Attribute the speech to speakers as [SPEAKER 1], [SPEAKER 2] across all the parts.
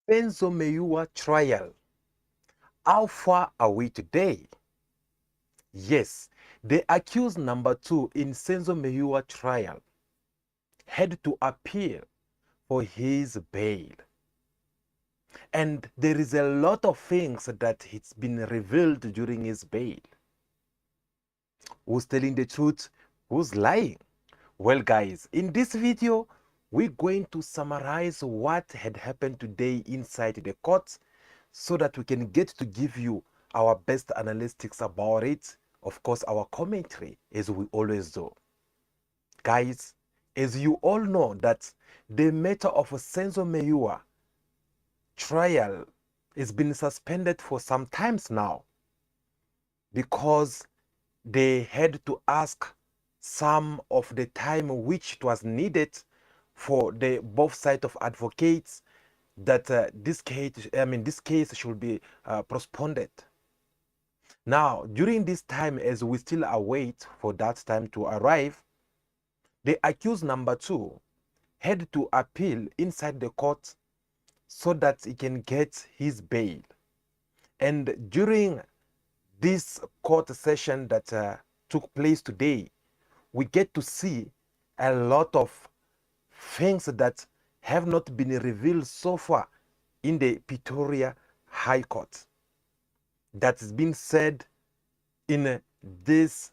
[SPEAKER 1] SENZO MEYIWA trial. How far are we today? Yes, the accused number 2 in SENZO MEYIWA trial had to appeal for his bail. And there is a lot of things that it's been revealed during his bail. Who's telling the truth? Who's lying? Well, guys, in this video, we're going to summarize what had happened today inside the court so that we can get to give you our best analytics about it. Of course, our commentary, as we always do. Guys, as you all know that the matter of SENZO MEYIWA trial has been suspended for some times now because they had to ask some of the time which it was needed for the both sides of advocates that this case should be postponed. Now, during this time, as we still await for that time to arrive, the accused number 2 had to appeal inside the court so that he can get his bail. And during this court session that took place today, we get to see a lot of things that have not been revealed so far in the Pretoria High Court. That's been said in this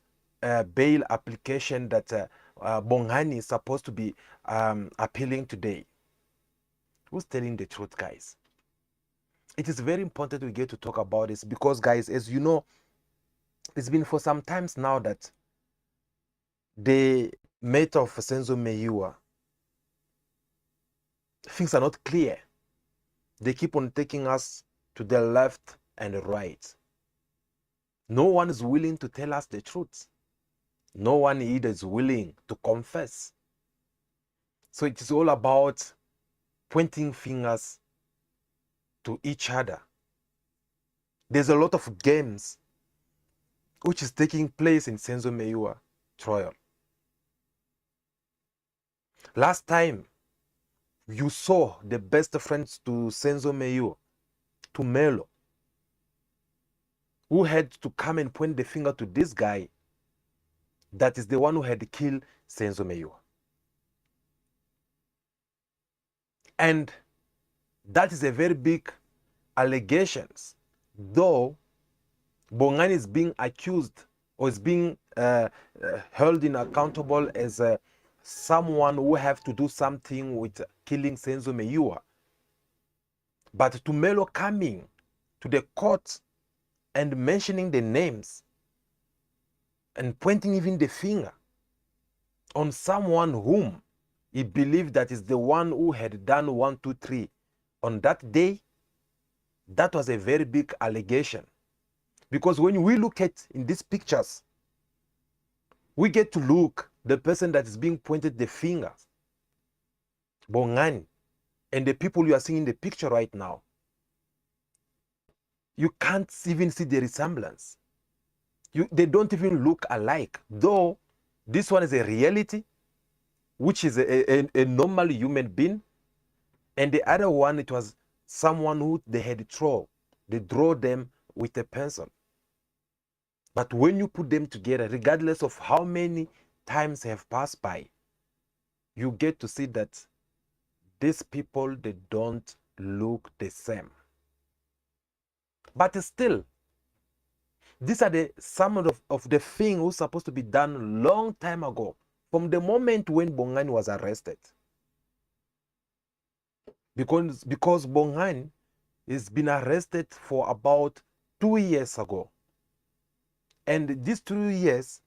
[SPEAKER 1] bail application that Bongani is supposed to be appealing today. Who's telling the truth, guys? It is very important we get to talk about this because, guys, as you know, it's been for some times now that the matter of SENZO MEYIWA, things are not clear. They keep on taking us to the left and right. No one is willing to tell us the truth. No one either is willing to confess. So it is all about pointing fingers to each other. There's a lot of games which is taking place in SENZO MEYIWA trial. Last time, you saw the best friends to SENZO MEYIWA, Tumelo, who had to come and point the finger to this guy that is the one who had killed SENZO MEYIWA. And that is a very big allegations, though Bongani is being accused or is being held in accountable as someone who have to do something with killing SENZO MEYIWA. But Tumelo coming to the court and mentioning the names and pointing even the finger on someone whom he believed that is the one who had done 1, 2, 3 on that day, that was a very big allegation. Because when we look at in these pictures, we get to look the person that is being pointed the fingers, Bongani, and the people you are seeing in the picture right now. You can't even see the resemblance. They don't even look alike, though this one is a reality, which is a normal human being, and the other one, it was someone who they had they draw them with a pencil. But when you put them together, regardless of how many times have passed by, you get to see that these people, they don't look the same. But still, these are some of the things who supposed to be done long time ago, from the moment when Bongani was arrested. Because Bongani has been arrested for about 2 years ago. And these 2 years,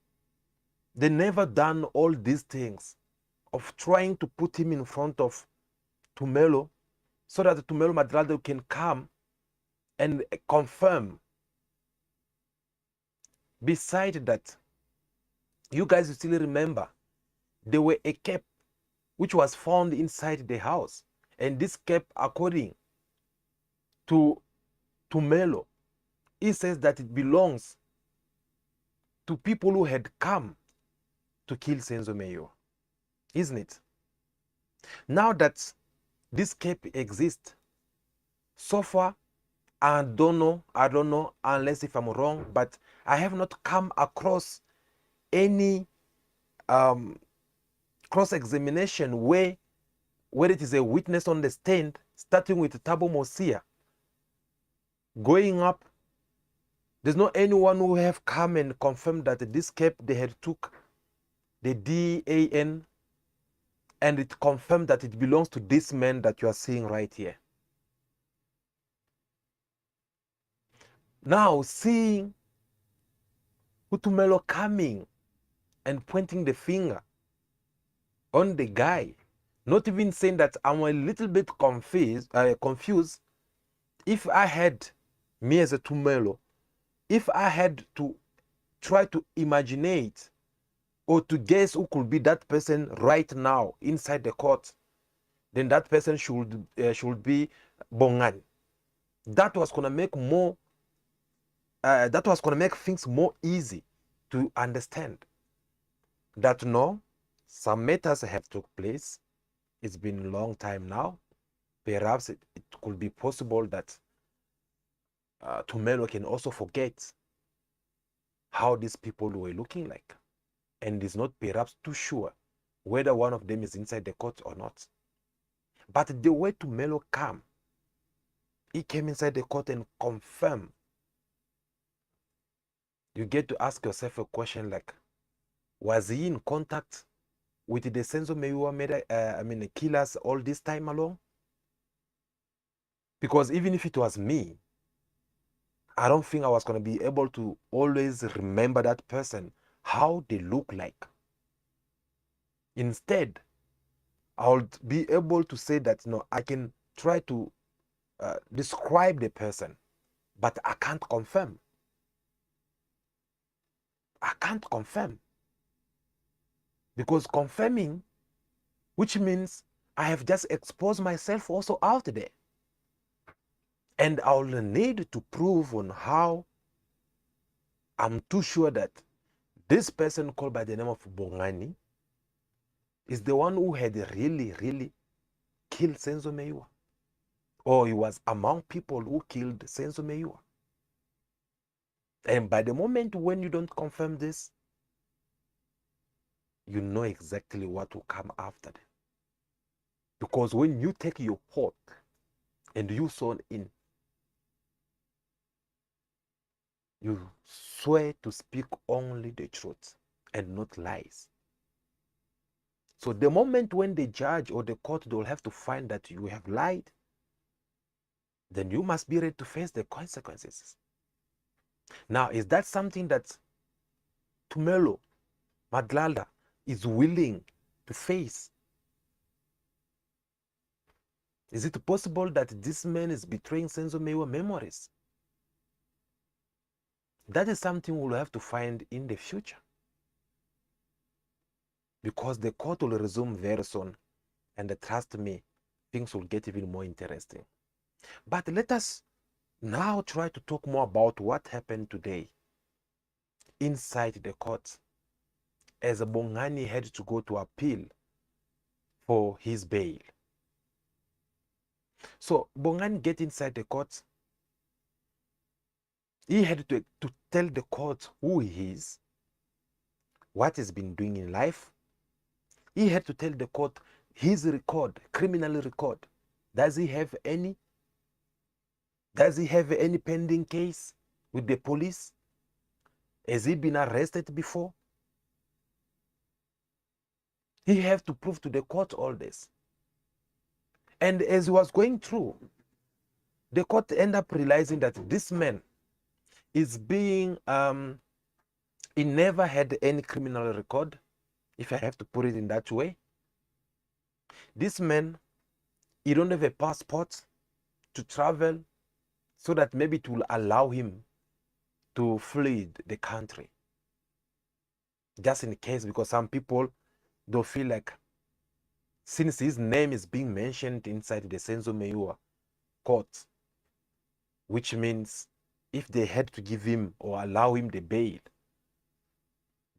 [SPEAKER 1] they never done all these things of trying to put him in front of Tumelo so that Tumelo Madrado can come and confirm. Beside that, you guys still remember, there were a cape which was found inside the house. And this cape, according to Tumelo, he says that it belongs to people who had come to kill SENZO MEYIWA, isn't it? Now that this cape exists, So far, I don't know unless if I'm wrong, but I have not come across any cross-examination where it is a witness on the stand, starting with Thabo Mosia, going up. There's not anyone who have come and confirmed that this cap they had took the DAN and it confirmed that it belongs to this man that you are seeing right here. Now seeing Utumelo coming and pointing the finger on the guy, not even saying that I'm a little bit confused. If I had, me as a Tumelo, if I had to try to imaginate or to guess who could be that person right now inside the court, then that person should be Bongani. That was gonna make more. That was gonna make things more easy to understand. That no, some matters have took place. It's been a long time now. Perhaps it could be possible that Tumelo can also forget how these people were looking like, and is not perhaps too sure whether one of them is inside the court or not. But the way Tumelo came, he came inside the court and confirmed. You get to ask yourself a question like, was he in contact with the SENZO MEYIWA killers all this time along? Because even if it was me, I don't think I was going to be able to always remember that person, how they look like. Instead, I would be able to say that, I can try to describe the person, but I can't confirm. I can't confirm. Because confirming, which means I have just exposed myself also out there. And I'll need to prove on how I'm too sure that this person called by the name of Bongani is the one who had really, really killed SENZO MEYIWA. Or he was among people who killed SENZO MEYIWA. And by the moment when you don't confirm this, you know exactly what will come after them. Because when you take your pot and you saw in, you swear to speak only the truth and not lies. So the moment when the judge or the court, they will have to find that you have lied, then you must be ready to face the consequences. Now, is that something that Tumelo Madlala is willing to face? Is it possible that this man is betraying SENZO MEYIWA memories? That is something we'll have to find in the future. Because the court will resume very soon. And trust me, things will get even more interesting. But let us now try to talk more about what happened today inside the court as Bongani had to go to appeal for his bail. So Bongani get inside the court. He had to tell the court who he is, what he's been doing in life. He had to tell the court his record, criminal record. Does he have any pending case with the police? Has he been arrested before? He had to prove to the court all this. And as he was going through, the court ended up realizing that this man is being, he never had any criminal record, if I have to put it in that way. This man, he don't have a passport to travel so that maybe it will allow him to flee the country. Just in case, because some people don't feel like, since his name is being mentioned inside the SENZO MEYIWA court, which means if they had to give him or allow him the bail,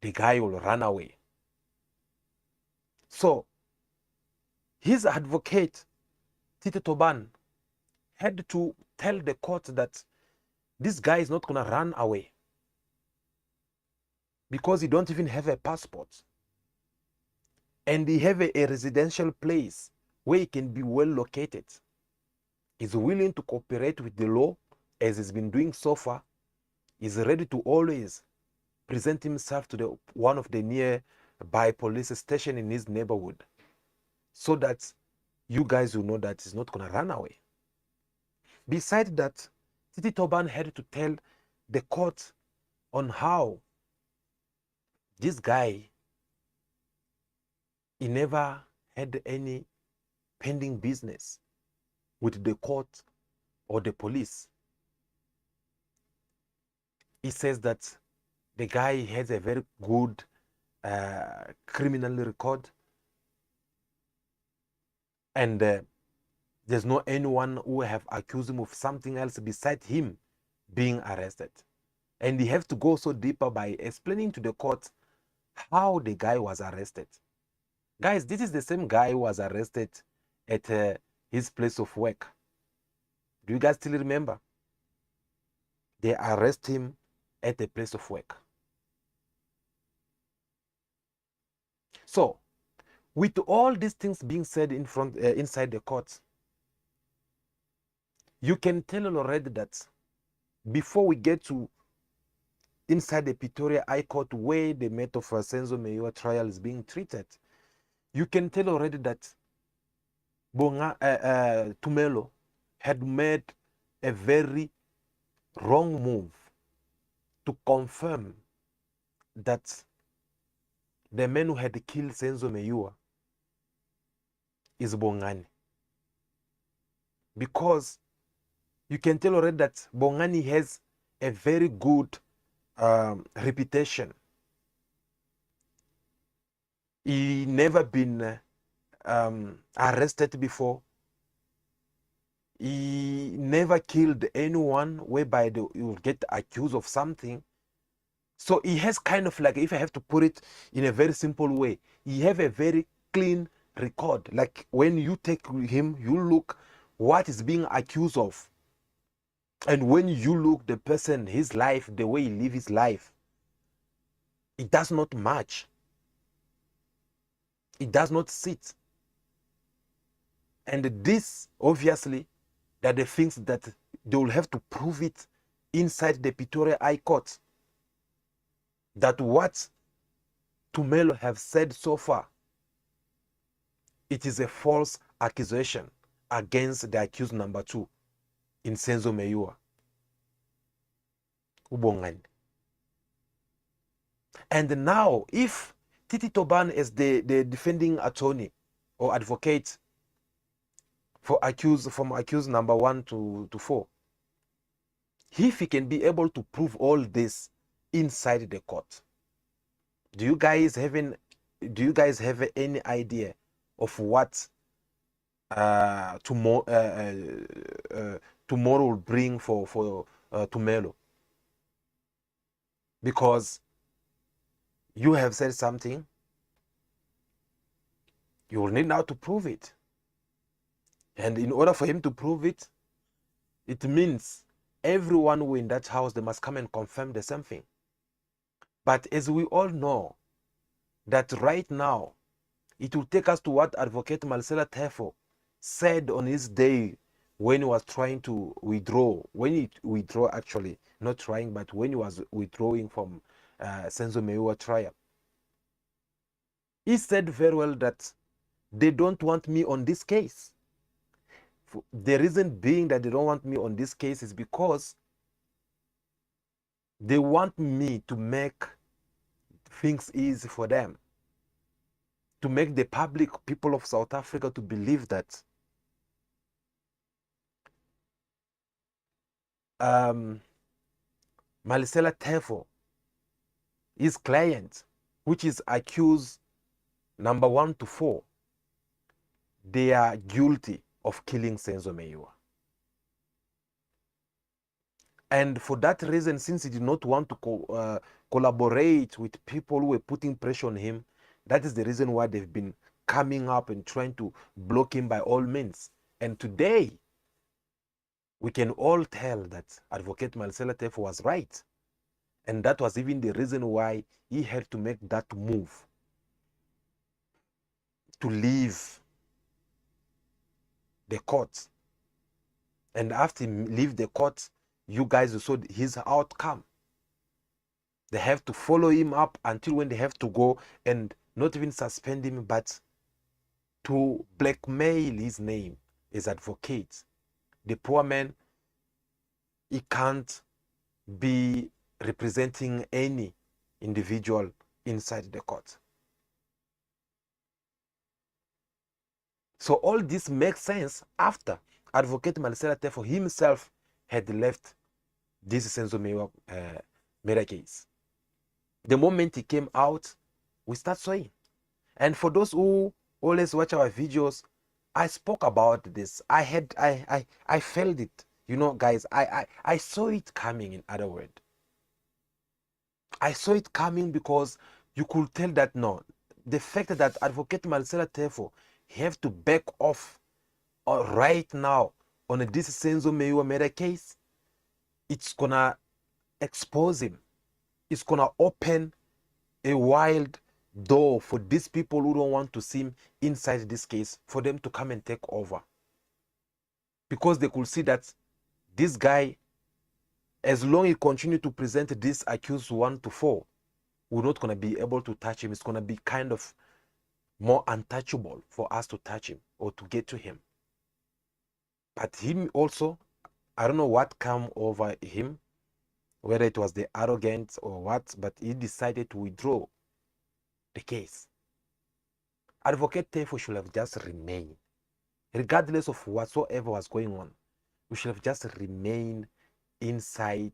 [SPEAKER 1] the guy will run away. So his advocate, Tito Toban, had to tell the court that this guy is not going to run away because he don't even have a passport. And he have a residential place where he can be well located. He's willing to cooperate with the law as he's been doing so far. He's ready to always present himself to one of the nearby police station in his neighborhood so that you guys will know that he's not going to run away. Besides that, Titi Toban had to tell the court on how this guy, he never had any pending business with the court or the police. He says that the guy has a very good criminal record, and there's no anyone who have accused him of something else besides him being arrested. And he has to go so deeper by explaining to the court how the guy was arrested. Guys, this is the same guy who was arrested at his place of work. Do you guys still remember? They arrest him at the place of work. So, with all these things being said inside the court, you can tell already that before we get to inside the Pretoria High Court where the matter of SENZO MEYIWA trial is being treated, you can tell already that Tumelo had made a very wrong move to confirm that the man who had killed SENZO MEYIWA is Bongani. Because you can tell already that Bongani has a very good reputation. He never been arrested before. He never killed anyone whereby you will get accused of something. So he has kind of like, if I have to put it in a very simple way, he have a very clean record. Like when you take him, you look what is being accused of. And when you look the person, his life, the way he live his life, it does not match. It does not sit. And this, obviously, that the things that they will have to prove it inside the Pretoria High Court. That what Tumelo have said so far, it is a false accusation against the accused number 2 in SENZO MEYIWA, Bongani. And now, if Titi Toban is the defending attorney or advocate from accused number 1 to 4, if he can be able to prove all this inside the court, do you guys have any idea of what tomorrow will bring for Tumelo? Because you have said something, you will need now to prove it. And in order for him to prove it, it means everyone who in that house, they must come and confirm the same thing. But as we all know, that right now, it will take us to what Advocate Marcela Tefo said on his day when he was trying to withdraw, actually, not trying, but when he was withdrawing from SENZO MEYIWA trial. He said very well that they don't want me on this case. The reason being that they don't want me on this case is because they want me to make things easy for them, to make the public, people of South Africa, to believe that Marcela Tefo, his client, which is accused number 1 to 4, they are guilty of killing SENZO MEYIWA. And for that reason, since he did not want to collaborate with people who were putting pressure on him, that is the reason why they've been coming up and trying to block him by all means. And today, We can all tell that Advocate Marcela Tefo was right. And that was even the reason why he had to make that move to leave the court. And after he leave the court, you guys saw his outcome. They have to follow him up until when they have to go and not even suspend him, but to blackmail his name as advocate. The poor man, he can't be representing any individual inside the court. So all this makes sense after Advocate Marcela Tefo himself had left this SENZO MEYIWA murder case. The moment he came out, we start saying. And for those who always watch our videos, I spoke about this. I felt it. You know, guys, I saw it coming, in other words. I saw it coming because you could tell that no, the fact that Advocate Marcela Tefo have to back off right now on this SENZO MEYIWA murder case, it's gonna expose him. It's gonna open a wild door for these people who don't want to see him inside this case, for them to come and take over. Because they could see that this guy, as long as he continue to present this accused 1 to 4, we're not going to be able to touch him. It's going to be kind of more untouchable for us to touch him or to get to him. But him also, I don't know what came over him, whether it was the arrogance or what, but he decided to withdraw the case. Advocate Tefo should have just remained, regardless of whatsoever was going on. We should have just remained inside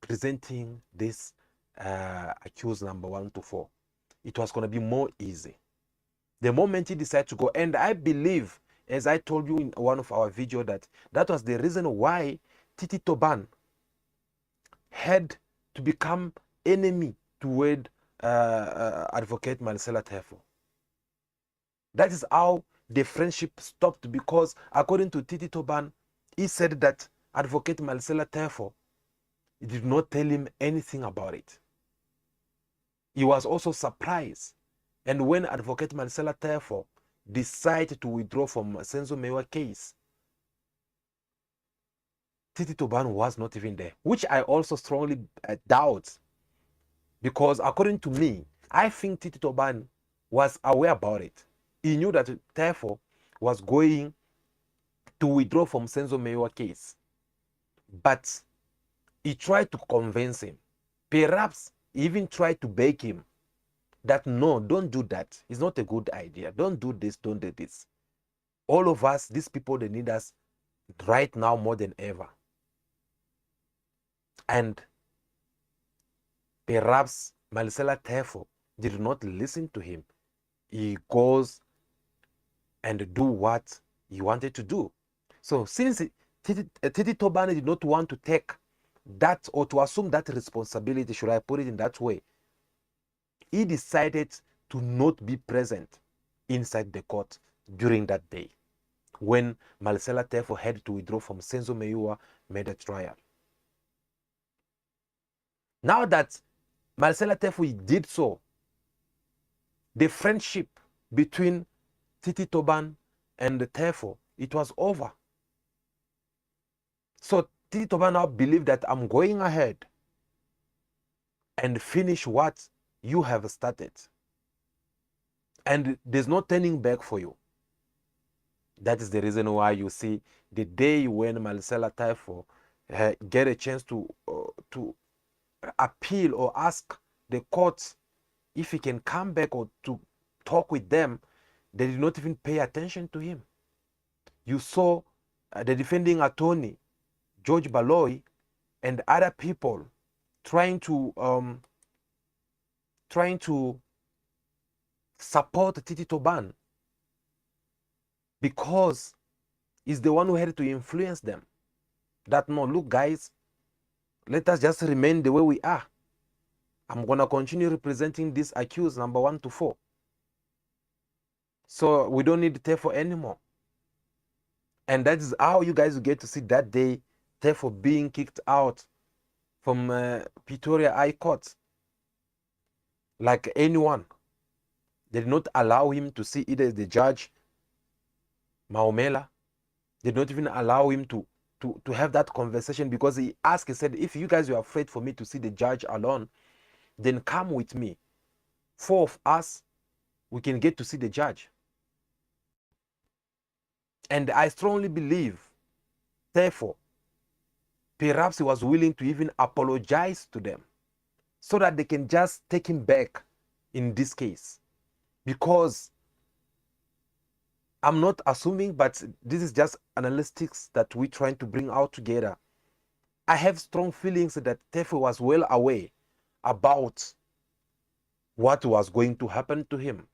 [SPEAKER 1] presenting this accused number 1 to 4. It was going to be more easy. The moment he decided to go, and I believe, as I told you in one of our videos, that was the reason why Titi Toban had to become enemy toward Advocate Marcela Tefo. That is how the friendship stopped, because according to Titi Toban, he said that Advocate Marcela Tefo did not tell him anything about it. He was also surprised. And when Advocate Marcela Tefo decided to withdraw from SENZO MEYIWA case, Titi Toban was not even there, which I also strongly doubt, because according to me, I think Titi Toban was aware about it. He knew that Tefo was going to withdraw from SENZO MEYIWA case, but he tried to convince him. Perhaps he even tried to beg him that no, don't do that. It's not a good idea. Don't do this, don't do this. All of us, these people, they need us right now more than ever. And perhaps Marcela Tefo did not listen to him. He goes and do what he wanted to do. So since Titi Toban did not want to take that or to assume that responsibility, should I put it in that way, he decided to not be present inside the court during that day when Marcela Tefo had to withdraw from SENZO MEYIWA murder trial. Now that Marcela Tefo did so, the friendship between Titi Toban and Tefo, it was over. So Titi Toban now believed that I'm going ahead and finish what you have started. And there's no turning back for you. That is the reason why you see the day when Marcela Tefo get a chance to appeal or ask the court if he can come back or to talk with them, they did not even pay attention to him. You saw the defending attorney, George Baloy, and other people trying to support Titi Toban, because he's the one who had to influence them. That no, look guys, let us just remain the way we are. I'm gonna continue representing this accused number 1 to 4. So we don't need Tefo anymore. And that is how you guys will get to see that day, therefore being kicked out from Pretoria High Court. Like anyone. They did not allow him to see either the judge, Maumela. They did not even allow him to have that conversation, because he asked, he said, if you guys were afraid for me to see the judge alone, then come with me. 4 of us, we can get to see the judge. And I strongly believe, therefore, perhaps he was willing to even apologize to them so that they can just take him back in this case. Because I'm not assuming, but this is just analytics that we're trying to bring out together. I have strong feelings that Tefe was well aware about what was going to happen to him.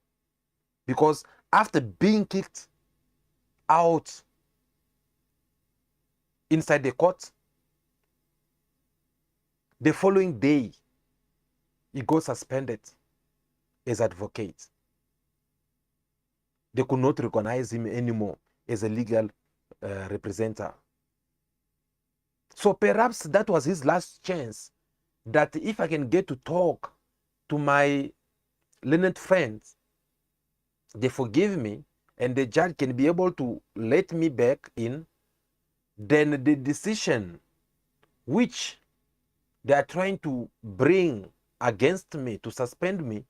[SPEAKER 1] Because after being kicked out inside the court, the following day, he got suspended as advocate. They could not recognize him anymore as a legal representative. So perhaps that was his last chance, that if I can get to talk to my learned friends, they forgive me, and the judge can be able to let me back in, then the decision which they are trying to bring against me to suspend me,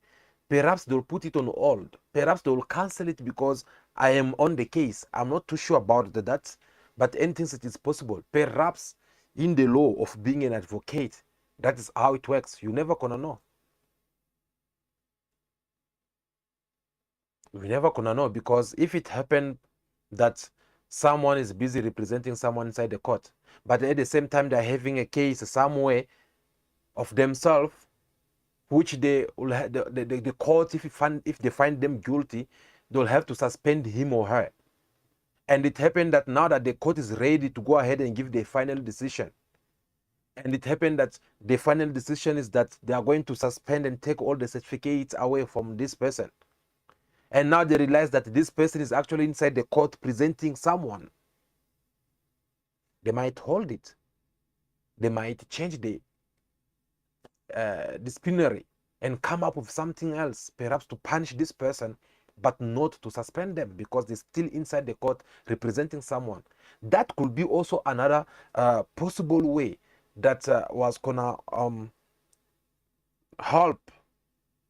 [SPEAKER 1] perhaps they'll put it on hold. Perhaps they'll cancel it because I am on the case. I'm not too sure about that, but anything that is possible. Perhaps in the law of being an advocate, that is how it works. You never gonna know. We never gonna know, because if it happened that someone is busy representing someone inside the court, but at the same time they're having a case somewhere of themselves, which they will the court, if they find them guilty, they'll have to suspend him or her. And it happened that now that the court is ready to go ahead and give the final decision, and it happened that the final decision is that they are going to suspend and take all the certificates away from this person. And now they realize that this person is actually inside the court presenting someone. They might hold it. They might change the disciplinary and come up with something else, perhaps to punish this person, but not to suspend them, because they're still inside the court representing someone. That could be also another possible way that was gonna help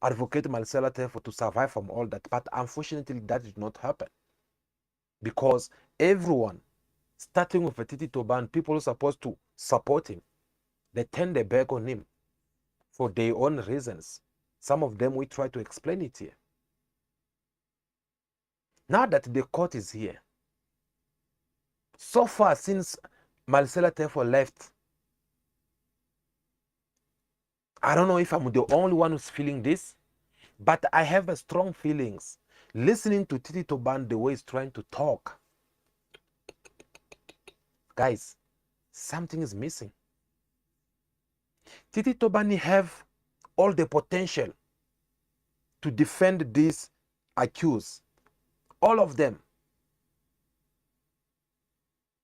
[SPEAKER 1] Advocate Marcela Tefo to survive from all that. But unfortunately, that did not happen, because everyone, starting with Titi Toban, people who are supposed to support him, they turned their back on him for their own reasons. Some of them, we try to explain it here. Now that the court is here, so far since Marcela Tefo left, I don't know if I'm the only one who's feeling this, but I have a strong feelings listening to Titi Toban, the way he's trying to talk. Guys, something is missing. Titi Tobani have all the potential to defend these accused, all of them.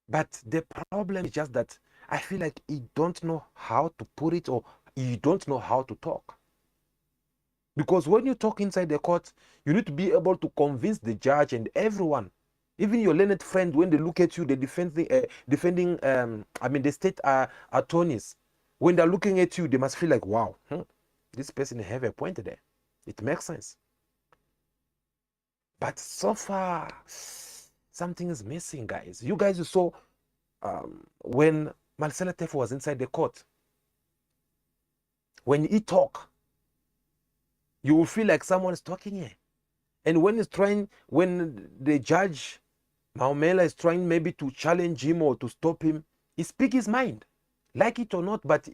[SPEAKER 1] But the problem is just that I feel like he don't know how to put it, or you don't know how to talk. Because when you talk inside the court, you need to be able to convince the judge and everyone, even your learned friend, when they look at you, the the state attorneys, when they're looking at you, they must feel like, wow, this person have a point there. It makes sense. But so far, something is missing, guys. You guys saw when Marcela Tefo was inside the court, when he talk, you will feel like someone is talking here. And when the judge, Maumela, is trying maybe to challenge him or to stop him, he speak his mind. Like it or not, but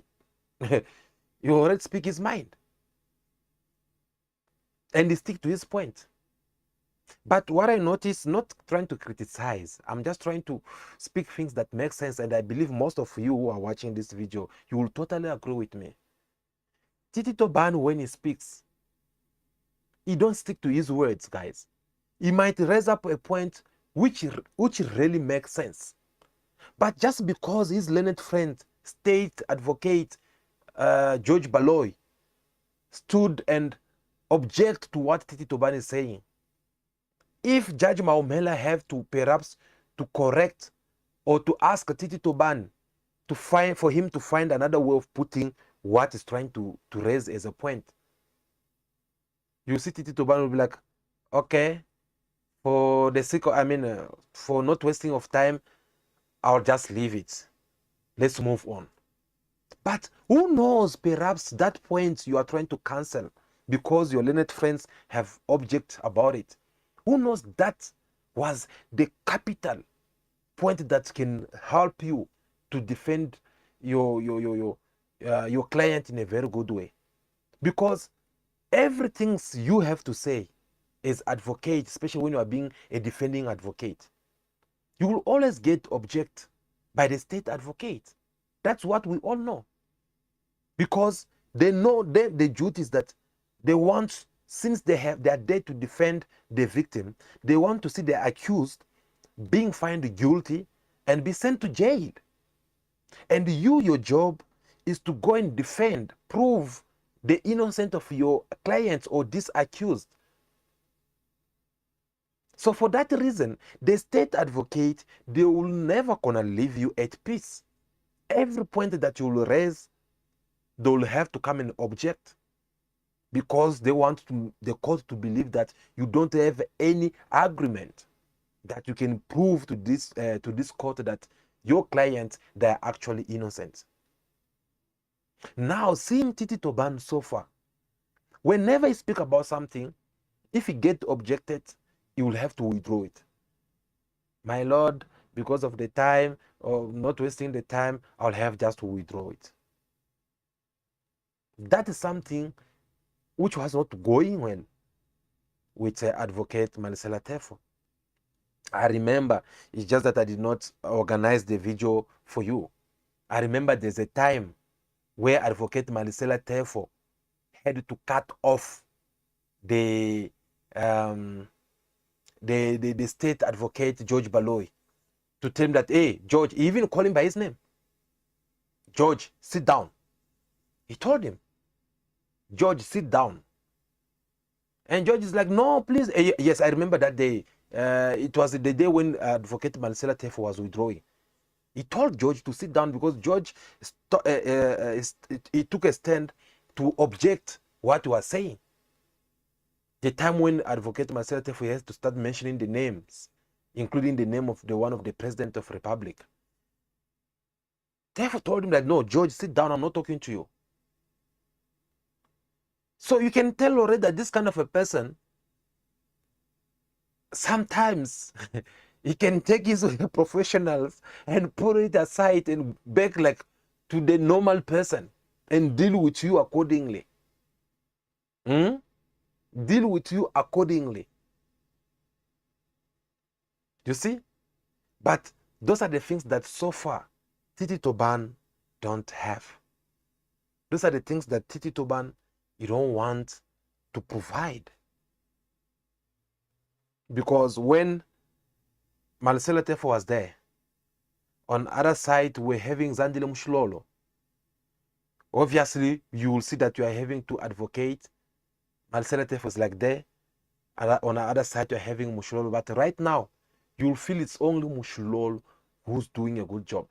[SPEAKER 1] you already speak his mind. And he stick to his point. But what I notice, not trying to criticize, I'm just trying to speak things that make sense, and I believe most of you who are watching this video, you will totally agree with me. Titi Toban, when he speaks, he don't stick to his words, guys. He might raise up a point which really makes sense. But just because his learned friend, state advocate George Baloy, stood and object to what Titi Tobani is saying, if Judge Maumela have to perhaps to correct or to ask Titi Tobani for him to find another way of putting what he's trying to raise as a point, you see Titi Tobani will be like, okay, for the sake of, for not wasting of time, I'll just leave it. Let's move on. But who knows, perhaps that point you are trying to cancel because your learned friends have object about it. Who knows that was the capital point that can help you to defend your client in a very good way. Because everything you have to say as advocate, especially when you are being a defending advocate, you will always get object by the state advocate. That's what we all know. Because they know the duties that they want, since they are there to defend the victim, they want to see the accused being found guilty and be sent to jail. And your job is to go and defend, prove the innocence of your clients or this accused. So for that reason, the state advocate, they will never gonna leave you at peace. Every point that you will raise, they will have to come and object, because they want the court to believe that you don't have any agreement that you can prove to this court that your clients, they are actually innocent. Now, seeing Titi Tobani so far, whenever he speak about something, if he get objected, he will have to withdraw it. My lord, because of the time, or not wasting the time, I'll have just to withdraw it. That is something which was not going well with advocate Marcella Tefo. I remember, it's just that I did not organize the video for you. I remember there's a time where advocate Marcella Tefo had to cut off the state advocate George Baloy to tell him that, hey, George, he even called him by his name. George, sit down. He told him, George, sit down. And George is like, no, please. Yes, I remember that day. It was the day when advocate Marcella Tefo was withdrawing. He told George to sit down because George he took a stand to object what he was saying. The time when advocate Marcella Tefo has to start mentioning the names, including the name of one of the president of Republic. Tefo told him that, no, George, sit down. I'm not talking to you. So you can tell already that this kind of a person, sometimes he can take his professionals and put it aside and back like to the normal person and deal with you accordingly. Deal with you accordingly. You see? But those are the things that so far Titi Tobani don't have. Those are the things that Titi Tobani, you don't want to provide. Because when Marcella Tefo was there, on the other side we're having Zandile Mshlolo. Obviously, you will see that you are having to advocate. Marcella Tefo is like there. On the other side, you're having Mshlolo. But right now, you'll feel it's only Mshlolo who's doing a good job.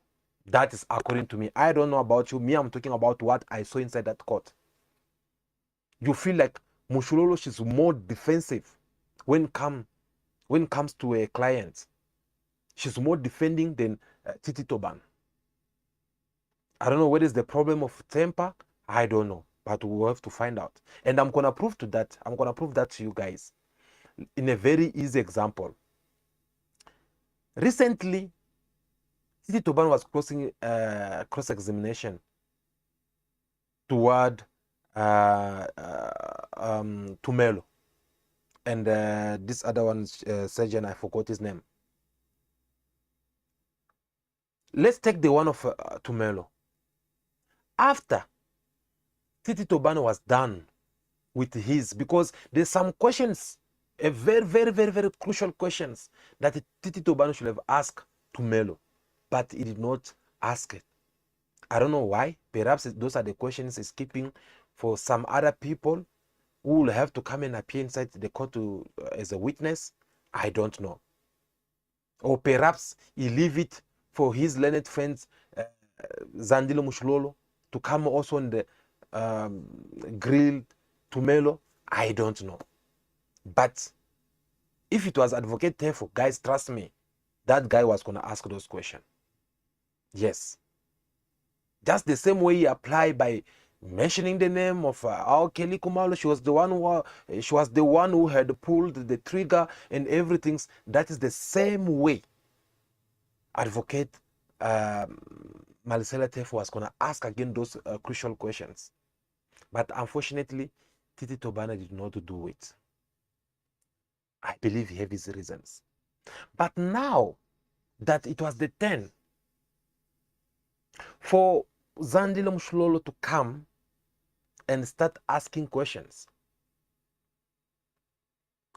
[SPEAKER 1] That is according to me. I don't know about you. Me, I'm talking about what I saw inside that court. You feel like Mshlolo, she's more defensive when it comes to a client. She's more defending than Titi Tobani. I don't know what is the problem of temper. I don't know, but we'll have to find out. And I'm gonna prove to that. I'm gonna prove that to you guys in a very easy example. Recently, Titi Tobani was crossing cross-examination toward Tumelo, and this other one, surgeon, I forgot his name. Let's take the one of Tumelo. After Titi Tobani was done with his, because there's some questions A very, very, very, very crucial questions that Titi Tobani should have asked to Melo, but he did not ask it. I don't know why. Perhaps those are the questions he's keeping for some other people who will have to come and appear inside the court to, as a witness. I don't know. Or perhaps he leave it for his learned friends, Zandile Mushulolo, to come also on the grill to Melo. I don't know. But if it was Advocate Tefo, guys, trust me, that guy was going to ask those questions. Yes. Just the same way he applied by mentioning the name of Kelly Kumalo. She was the one who had pulled the trigger and everything. That is the same way Advocate Malisela Tefo was going to ask again those crucial questions. But unfortunately, Titi Tobana did not do it. I believe he had his reasons. But now that it was the 10 for Zandile Mushulolo to come and start asking questions.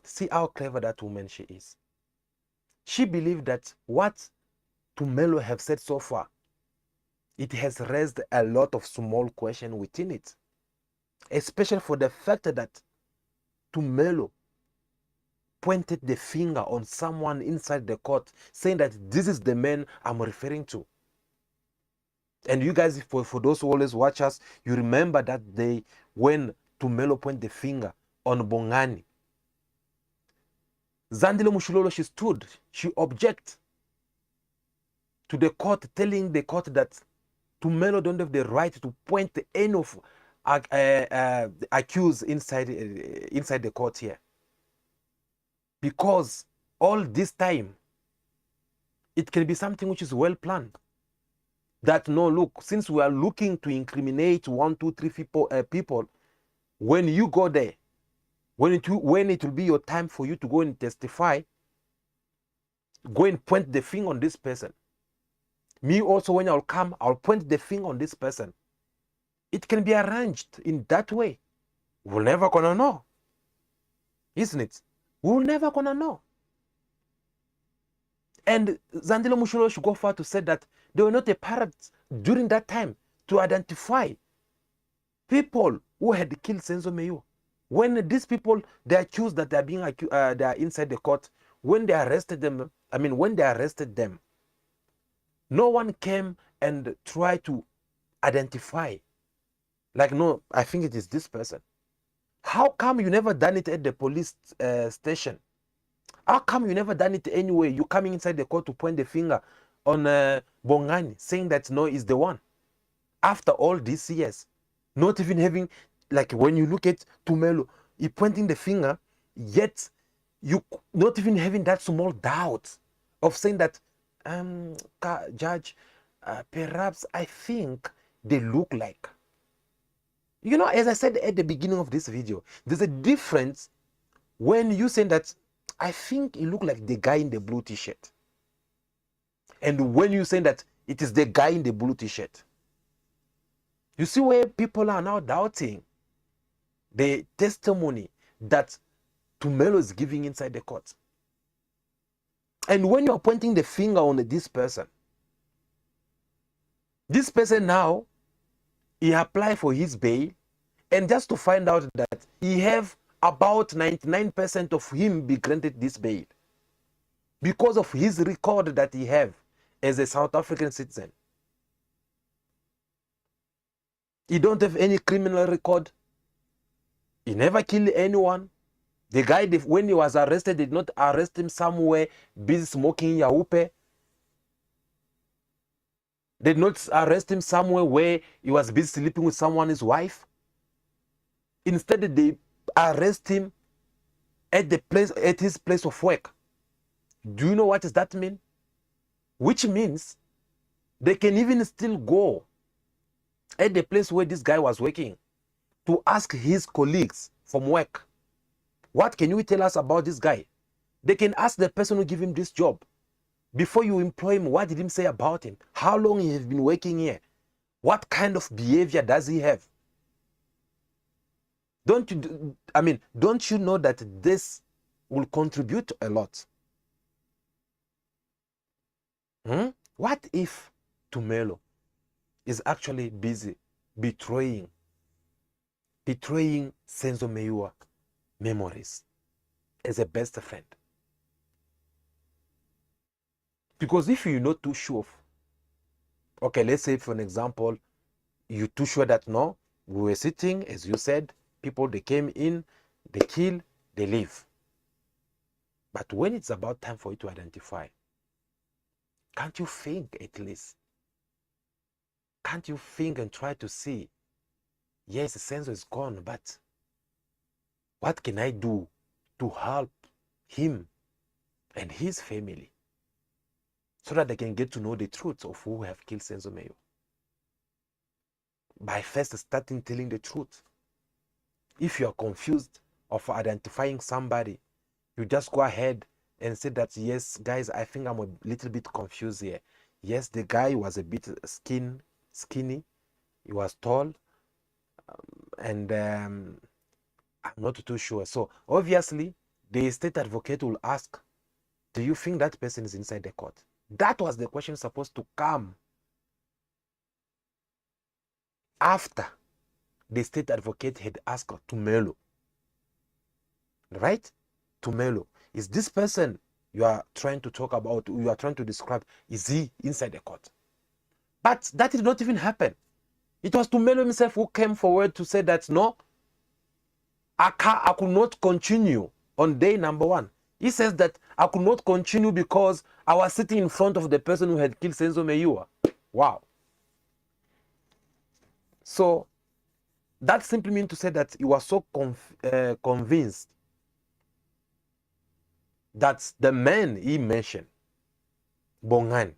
[SPEAKER 1] See how clever that woman she is. She believed that what Tumelo have said so far, it has raised a lot of small questions within it. Especially for the fact that Tumelo pointed the finger on someone inside the court, saying that this is the man I'm referring to. And you guys, for those who always watch us, you remember that day when Tumelo pointed the finger on Bongani. Zandile Mushulolo, she stood, she objected to the court, telling the court that Tumelo don't have the right to point any of accused inside the court here. Because all this time, it can be something which is well planned. That no, look, since we are looking to incriminate 1, 2, 3 people, when you go there, when it will be your time for you to go and testify, go and point the finger on this person. Me also, when I'll come, I'll point the finger on this person. It can be arranged in that way. We're never gonna know, isn't it? We're never gonna know. And Zandile Mushulolo should go far to say that they were not a part during that time to identify people who had killed Senzo Meyiwa. When these people, they are accused that they are being they are inside the court, when they arrested them, no one came and tried to identify. Like, no, I think it is this person. How come you never done it at the police station? How come you never done it anyway? You coming inside the court to point the finger on Bongani, saying that no, is the one. After all these years, not even having, like when you look at Tumelo, he pointing the finger, yet you not even having that small doubt of saying that, Judge, perhaps I think they look like. You know, as I said at the beginning of this video, there's a difference when you say that I think he look like the guy in the blue t-shirt, and when you say that it is the guy in the blue t-shirt. You see where people are now doubting the testimony that Tumelo is giving inside the court. And when you're pointing the finger on this person now, he applied for his bail, and just to find out that he have about 99% of him be granted this bail because of his record that he have as a South African citizen. He don't have any criminal record. He never killed anyone. The guy, when he was arrested, did not arrest him somewhere busy smoking yahupe. They did not arrest him somewhere where he was busy sleeping with someone's wife. Instead, they arrest him at his place of work. Do you know what does that mean? Which means they can even still go at the place where this guy was working to ask his colleagues from work, what can you tell us about this guy? They can ask the person who gave him this job, before you employ him, what did he say about him? How long he has been working here? What kind of behavior does he have? Don't you know that this will contribute a lot. What if Tumelo is actually busy betraying Senzo Meyiwa memories as a best friend? Because if you're not too sure, okay, let's say for an example, you're too sure that no, we were sitting, as you said, people, they came in, they kill, they leave. But when it's about time for you to identify, can't you think at least? Can't you think and try to see, yes, Senzo is gone, but what can I do to help him and his family so that they can get to know the truth of who have killed Senzo Meyiwa? By first starting telling the truth. If you are confused of identifying somebody, you just go ahead and say that, yes, guys, I think I'm a little bit confused here. Yes, the guy was a bit skinny. He was tall. And I'm not too sure. So obviously, the state advocate will ask, do you think that person is inside the court? That was the question supposed to come after the state advocate had asked Tumelo. Right? Tumelo. Is this person you are trying to talk about, you are trying to describe, is he inside the court? But that did not even happen. It was Tumelo himself who came forward to say that, no, I could not continue on day number 1. He says that I could not continue because I was sitting in front of the person who had killed Senzo Meyiwa. Wow. So that simply means to say that he was so convinced that the man he mentioned, Bongani,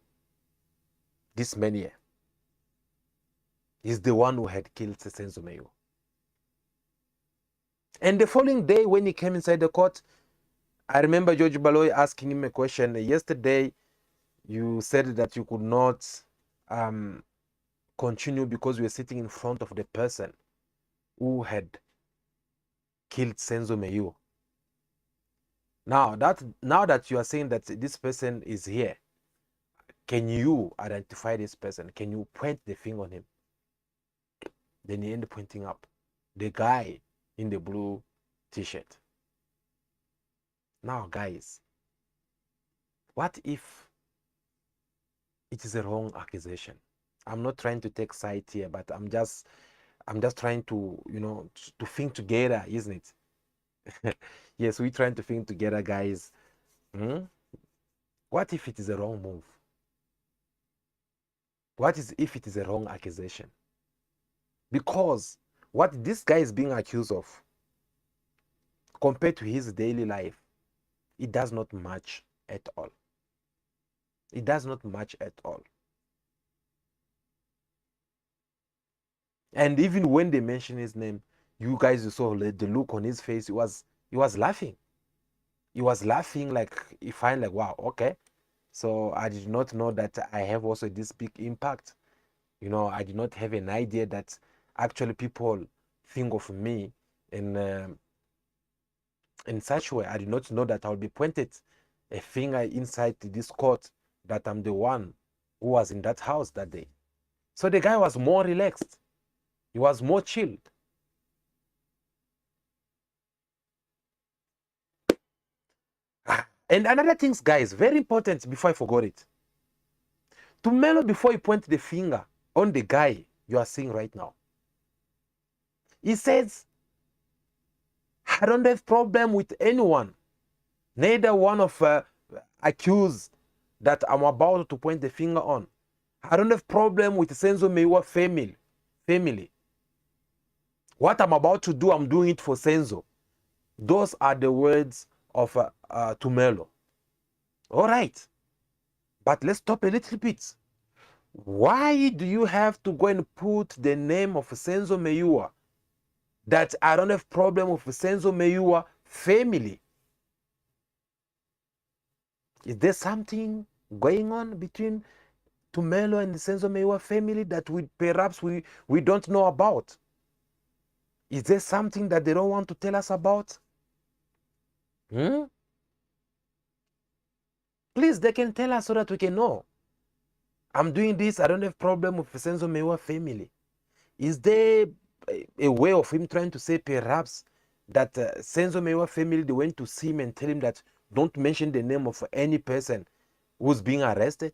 [SPEAKER 1] this man here, is the one who had killed Senzo Meyiwa. And the following day, when he came inside the court, I remember George Baloy asking him a question. Yesterday, you said that you could not continue because you were sitting in front of the person who had killed Senzo Meyiwa. Now that you are saying that this person is here, can you identify this person? Can you point the finger on him? Then he ended pointing up the guy in the blue t-shirt. Now, guys, what if it is a wrong accusation? I'm not trying to take side here, but I'm just trying to, to think together, isn't it? Yes, we're trying to think together, guys. What if it is a wrong move? What is if it is a wrong accusation? Because what this guy is being accused of, compared to his daily life, it does not match at all. It does not match at all. And even when they mention his name, you guys, you saw the look on his face. He was laughing. He was laughing like, he find like, wow, okay. So I did not know that I have also this big impact. I did not have an idea that actually people think of me in such a way. I did not know that I'll be pointed a finger inside this court that I'm the one who was in that house that day. So the guy was more relaxed. He was more chilled. And another thing, guys, very important before I forgot it. Tumelo, before he point the finger on the guy you are seeing right now, he says, I don't have problem with anyone, neither one of accused that I'm about to point the finger on. I don't have problem with Senzo Meyiwa family. What I'm about to do, I'm doing it for Senzo. Those are the words of Tumelo. All right. But let's stop a little bit. Why do you have to go and put the name of Senzo Meyiwa, that I don't have problem with Senzo Meyiwa family? Is there something going on between Tumelo and the Senzo Meyiwa family that perhaps we don't know about? Is there something that they don't want to tell us about? Please, they can tell us so that we can know. I'm doing this. I don't have problem with Senzo Meyiwa family. Is there a way of him trying to say perhaps that Senzo Meyiwa family, they went to see him and tell him that don't mention the name of any person who's being arrested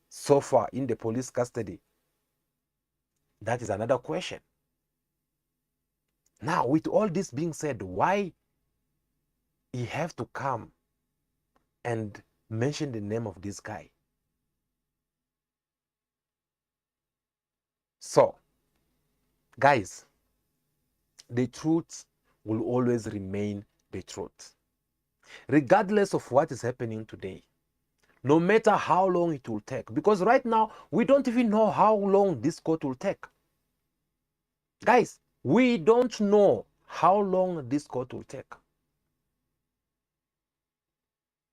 [SPEAKER 1] so far in the police custody? That is another question. Now, with all this being said, why he have to come and mention the name of this guy? So, guys, the truth will always remain the truth. Regardless of what is happening today, no matter how long it will take, because right now, we don't even know how long this court will take. Guys, we don't know how long this court will take.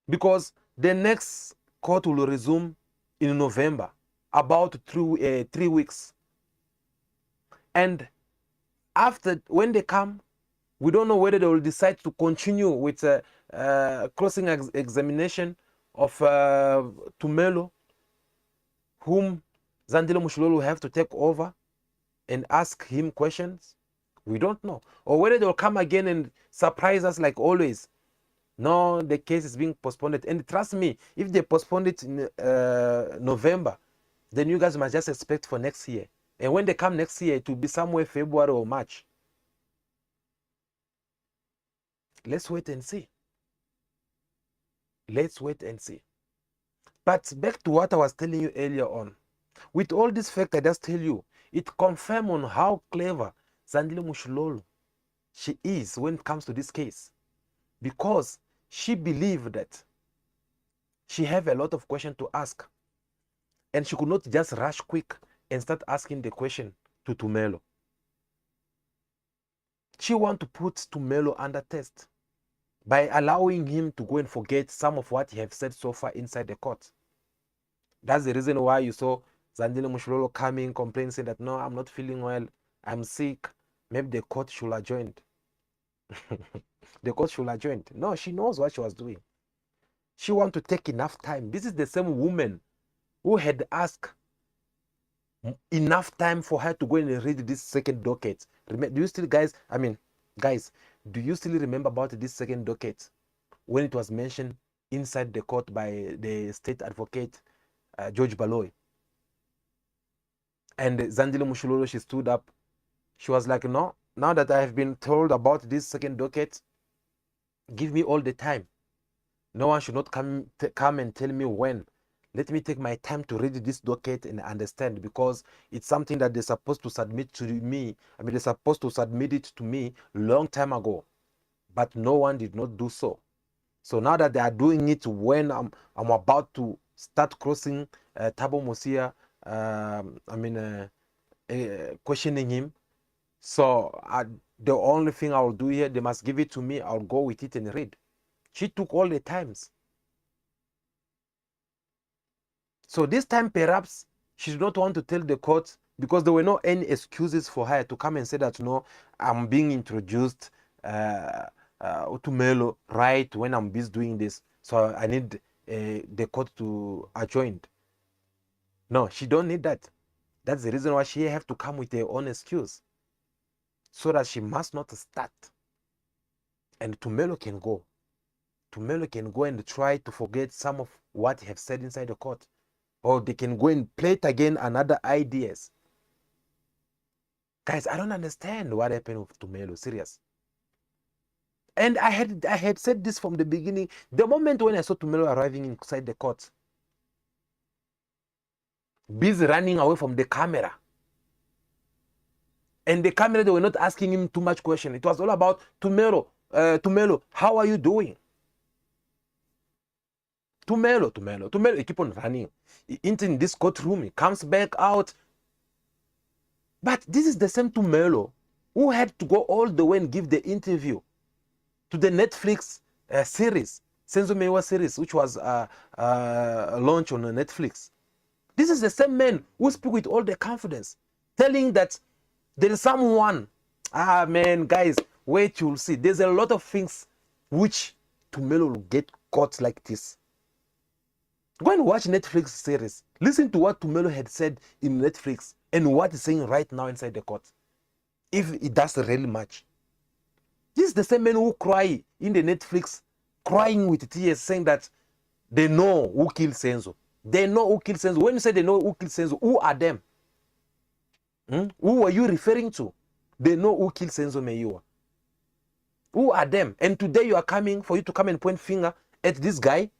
[SPEAKER 1] Because the next court will resume in November, about 3 weeks. And after, when they come, we don't know whether they will decide to continue with closing examination of Tumelo, whom Zandile Mushilolo will have to take over and ask him questions. We don't know. Or whether they'll come again and surprise us like always. No, the case is being postponed. And trust me, if they postpone it in November, then you guys must just expect for next year. And when they come next year, it will be somewhere February or March. Let's wait and see. Let's wait and see. But back to what I was telling you earlier on. With all this fact, I just tell you, it confirms on how clever Zandile Mushilolo she is when it comes to this case. Because she believed that she have a lot of questions to ask. And she could not just rush quick and start asking the question to Tumelo. She want to put Tumelo under test by allowing him to go and forget some of what he have said so far inside the court. That's the reason why you saw Zandile Mushilolo coming, complaining, saying that, no, I'm not feeling well, I'm sick, maybe the court should have joined. The court should have joined. No, she knows what she was doing. She want to take enough time. This is the same woman who had asked enough time for her to go and read this second docket. Do you still, guys, do you still remember about this second docket when it was mentioned inside the court by the state advocate, George Baloy? And Zandile Mushilolo, she stood up. She was like, no, now that I have been told about this second docket, give me all the time. No one should not come and tell me when. Let me take my time to read this docket and understand, because it's something that they're supposed to submit to me. They're supposed to submit it to me long time ago, but no one did not do so. So now that they are doing it when I'm about to start crossing Thabo Mosia, questioning him. So the only thing I'll do here, they must give it to me. I'll go with it and read. She took all the times. So this time, perhaps, she did not want to tell the court, because there were no any excuses for her to come and say that, no, I'm being introduced to Melo right when I'm busy doing this. So I need the court to adjourn. No, she don't need that. That's the reason why she have to come with her own excuse, so that she must not start. And Tumelo can go. Tumelo can go and try to forget some of what he have said inside the court. Or they can go and play it again, another ideas. Guys, I don't understand what happened with Tumelo, serious. And I had said this from the beginning. The moment when I saw Tumelo arriving inside the court, busy running away from the camera. And the camera, they were not asking him too much question. It was all about Tumelo, how are you doing? Tumelo, he keep on running. He entered in this courtroom, he comes back out. But this is the same Tumelo who had to go all the way and give the interview to the Netflix series, Senzo Meyiwa series, which was launched on Netflix. This is the same man who speak with all the confidence, telling that there is someone. Man, guys, wait, you'll see. There's a lot of things which Tumelo will get caught like this. Go and watch Netflix series. Listen to what Tumelo had said in Netflix and what he's saying right now inside the court. If it does really much. This is the same men who cry in the Netflix, crying with tears, saying that they know who killed Senzo. They know who killed Senzo. When you say they know who killed Senzo, who are them? Who are you referring to? They know who killed Senzo Meyiwa. Who are them? And today you are coming for you to come and point finger at this guy,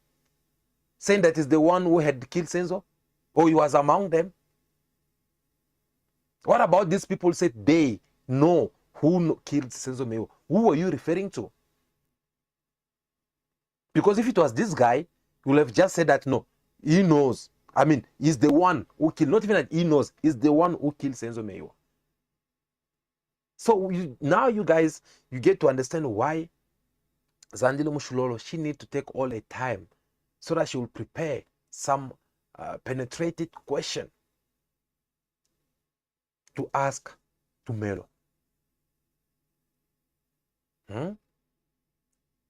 [SPEAKER 1] saying that is the one who had killed Senzo, or he was among them. What about these people said they know who killed Senzo Meyiwa? Who are you referring to? Because if it was this guy, you would have just said that no, he knows. I mean, he's the one who killed, not even that he knows, he's the one who killed Senzo Meyiwa. So now you guys, you get to understand why Zandile Mushulolo, she need to take all her time so that she will prepare some penetrated question to ask Tumelo.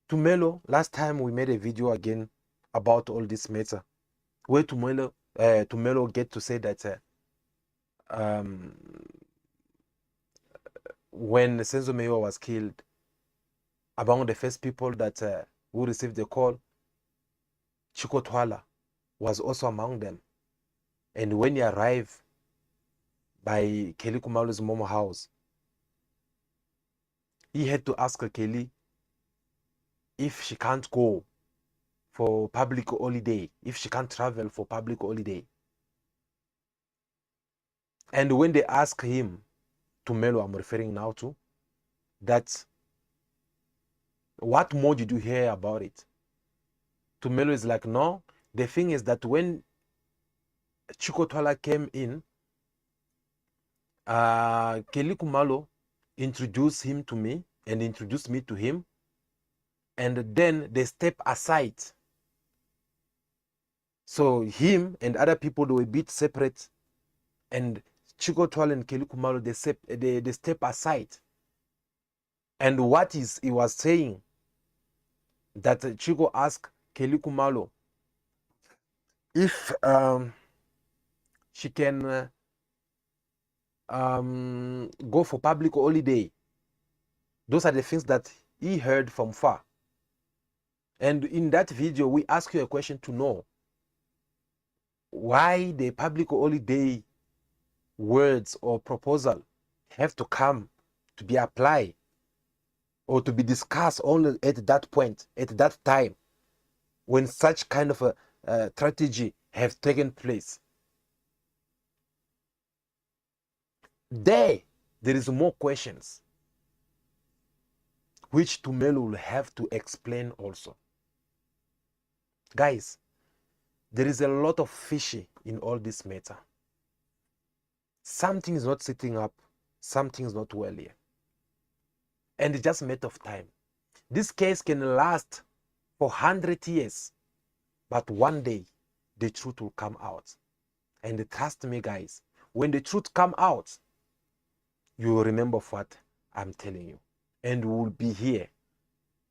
[SPEAKER 1] Tumelo, last time we made a video again about all this matter, where Tumelo get to say that when Senzo Meyiwa was killed, among the first people that who received the call, Chico Twala was also among them. And when he arrived by Kelly Kumalo's Momo house, he had to ask Kelly if she can't go for public holiday, if she can't travel for public holiday. And when they asked him, Tumelo I'm referring now to, that what more did you hear about it? Tumelo is like, no, the thing is that when Chico Twala came in, Kelly Kumalo introduced him to me and introduced me to him, and then they step aside. So him and other people, they were a bit separate, and Chico Twala and Kelly Kumalo, they step aside. And what he was saying, that Chico asked Kelly Kumalo if she can go for public holiday. Those are the things that he heard from far. And in that video, we ask you a question to know why the public holiday words or proposal have to come to be applied or to be discussed only at that point, at that time, when such kind of a strategy have taken place. There is more questions which Tumelo will have to explain also. Guys, there is a lot of fishy in all this matter. Something is not sitting up, something is not well here. And it's just a matter of time. This case can last for 100 years, but one day the truth will come out. And trust me, guys, when the truth come out, you will remember what I'm telling you. And we'll be here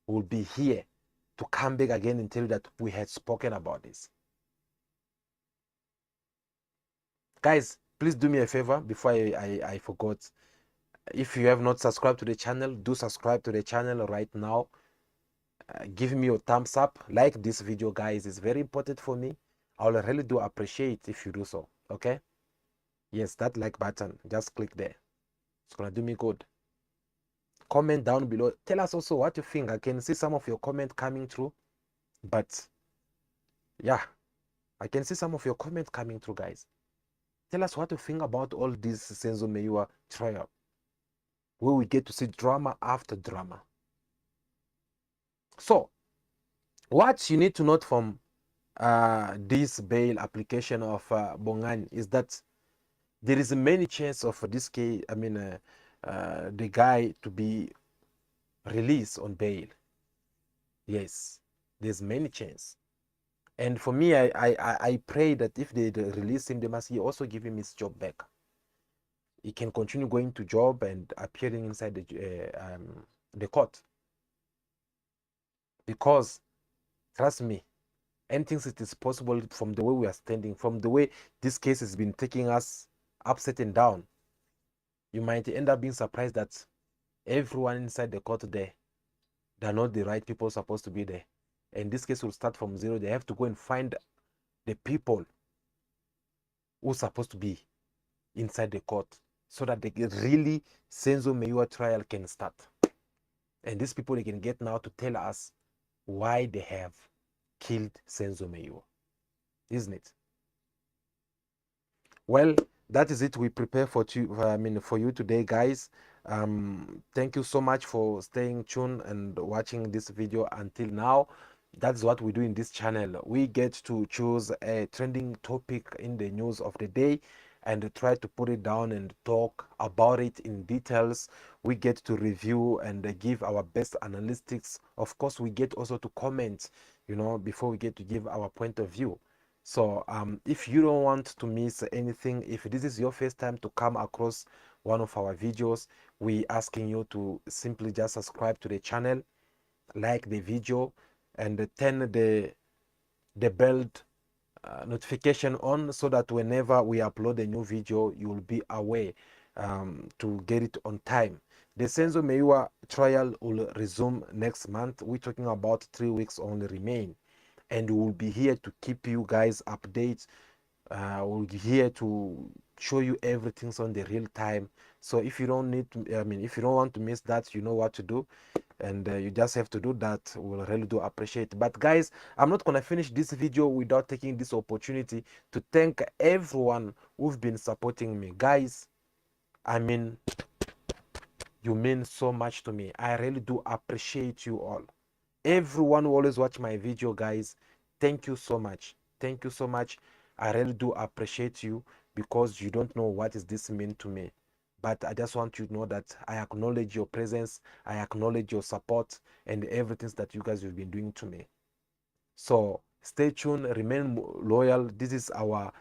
[SPEAKER 1] to come back again and tell you that we had spoken about this. Guys, please do me a favor before I forgot. If you have not subscribed to the channel, do subscribe to the channel right now. Give me your thumbs up. Like this video, guys. It's very important for me. I will really do appreciate if you do so. Okay? Yes, that like button. Just click there. It's gonna do me good. Comment down below. Tell us also what you think. I can see some of your comments coming through. But yeah, I can see some of your comments coming through, guys. Tell us what you think about all this Senzo Meyiwa trial, where we get to see drama after drama. So, what you need to note from this bail application of Bongani is that there is a many chance of this case, the guy to be released on bail. Yes, there's many chance. And for me, I pray that if they release him, they must also give him his job back. He can continue going to job and appearing inside the court. Because, trust me, and thinks it is possible from the way we are standing, from the way this case has been taking us upside and down. You might end up being surprised that everyone inside the court there, they're not the right people supposed to be there. And this case will start from zero. They have to go and find the people who's supposed to be inside the court so that the really Senzo Meyiwa trial can start. And these people, they can get now to tell us why they have killed Senzo Meyiwa, isn't it? Well, that is it. We prepare for you today, guys. Thank you so much for staying tuned and watching this video until now. That's what we do in this channel. We get to choose a trending topic in the news of the day and try to put it down and talk about it in details. We get to review and give our best analytics. Of course, we get also to comment, before we get to give our point of view. So if you don't want to miss anything, if this is your first time to come across one of our videos, we asking you to simply just subscribe to the channel, like the video, and turn the bell notification on so that whenever we upload a new video, you will be aware to get it on time. The Senzo Meyiwa trial will resume next month. We're talking about 3 weeks only remain, and we will be here to keep you guys updates. We'll be here to show you everything's on the real time. So if you don't need to, if you don't want to miss that, you know what to do, and you just have to do that. We'll really do appreciate it. But guys, I'm not gonna finish this video without taking this opportunity to thank everyone who've been supporting me. Guys, you mean so much to me. I really do appreciate you all. Everyone who always watch my video, guys, thank you so much. Thank you so much. I really do appreciate you, because you don't know what is this mean to me. But I just want you to know that I acknowledge your presence, I acknowledge your support, and everything that you guys have been doing to me. So stay tuned, remain loyal. This is our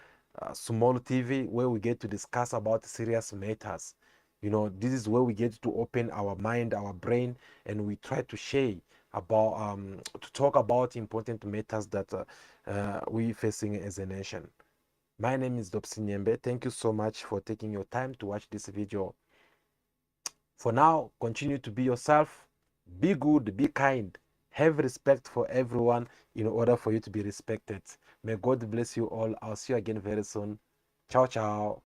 [SPEAKER 1] small TV where we get to discuss about serious matters. This is where we get to open our mind, our brain, and we try to share about to talk about important matters that we facing as a nation. My name is Dobson Nyembe. Thank you so much for taking your time to watch this video. For now, continue to be yourself, be good, be kind, have respect for everyone in order for you to be respected. May God bless you all. I'll see you again very soon. Ciao, ciao.